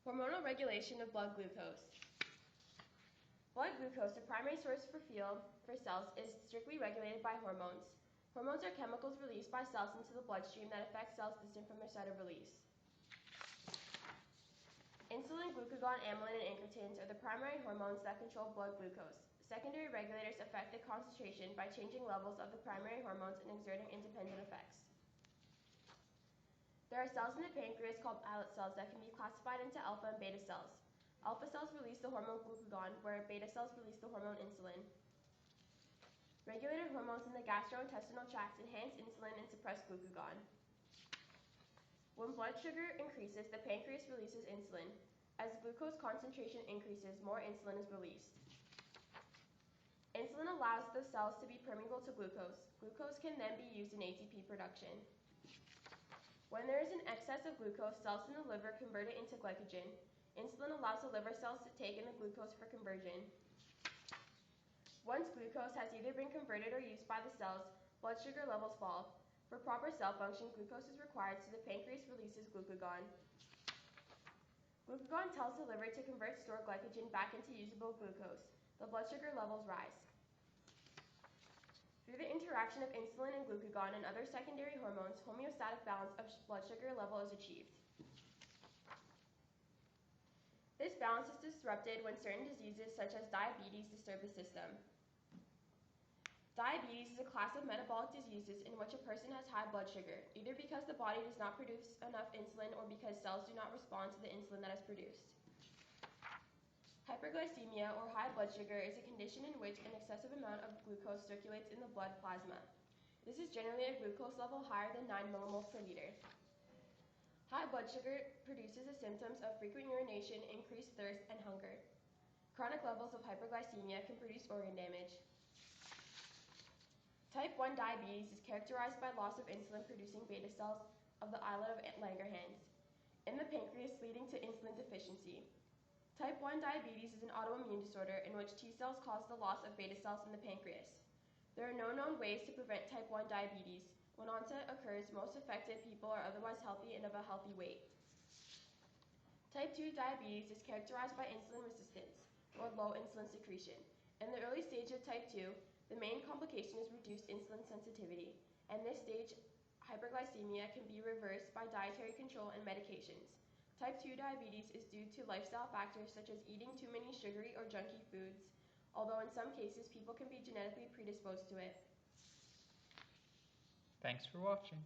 Hormonal regulation of blood glucose. Blood glucose, the primary source for fuel for cells, is strictly regulated by hormones. Hormones are chemicals released by cells into the bloodstream that affect cells distant from their site of release. Insulin, glucagon, amylin, and incretins are the primary hormones that control blood glucose. Secondary regulators affect the concentration by changing levels of the primary hormones and exerting independent effects. There are cells in the pancreas called islet cells that can be classified into alpha and beta cells. Alpha cells release the hormone glucagon, where beta cells release the hormone insulin. Regulated hormones in the gastrointestinal tract enhance insulin and suppress glucagon. When blood sugar increases, the pancreas releases insulin. As glucose concentration increases, more insulin is released. Insulin allows the cells to be permeable to glucose. Glucose can then be used in ATP production. When there is an excess of glucose, cells in the liver convert it into glycogen. Insulin allows the liver cells to take in the glucose for conversion. Once glucose has either been converted or used by the cells, blood sugar levels fall. For proper cell function, glucose is required, so the pancreas releases glucagon. Glucagon tells the liver to convert stored glycogen back into usable glucose. The blood sugar levels rise. Through the interaction of insulin and glucagon and other secondary hormones, homeostatic balance of blood sugar level is achieved. This balance is disrupted when certain diseases such as diabetes disturb the system. Diabetes is a class of metabolic diseases in which a person has high blood sugar, either because the body does not produce enough insulin or because cells do not respond to the insulin that is produced. Hyperglycemia, or high blood sugar, is a condition in which an excessive amount of glucose circulates in the blood plasma. This is generally a glucose level higher than 9 millimoles per liter. High blood sugar produces the symptoms of frequent urination, increased thirst, and hunger. Chronic levels of hyperglycemia can produce organ damage. Type 1 diabetes is characterized by loss of insulin-producing beta cells of the islet of Langerhans in the pancreas, leading to insulin deficiency. Type 1 diabetes is an autoimmune disorder in which T cells cause the loss of beta cells in the pancreas. There are no known ways to prevent type 1 diabetes. When onset occurs, most affected people are otherwise healthy and of a healthy weight. Type 2 diabetes is characterized by insulin resistance, or low insulin secretion. In the early stage of type 2, the main complication is reduced insulin sensitivity. In this stage, hyperglycemia can be reversed by dietary control and medications. Type 2 diabetes is due to lifestyle factors such as eating too many sugary or junky foods, although in some cases people can be genetically predisposed to it. Thanks for watching.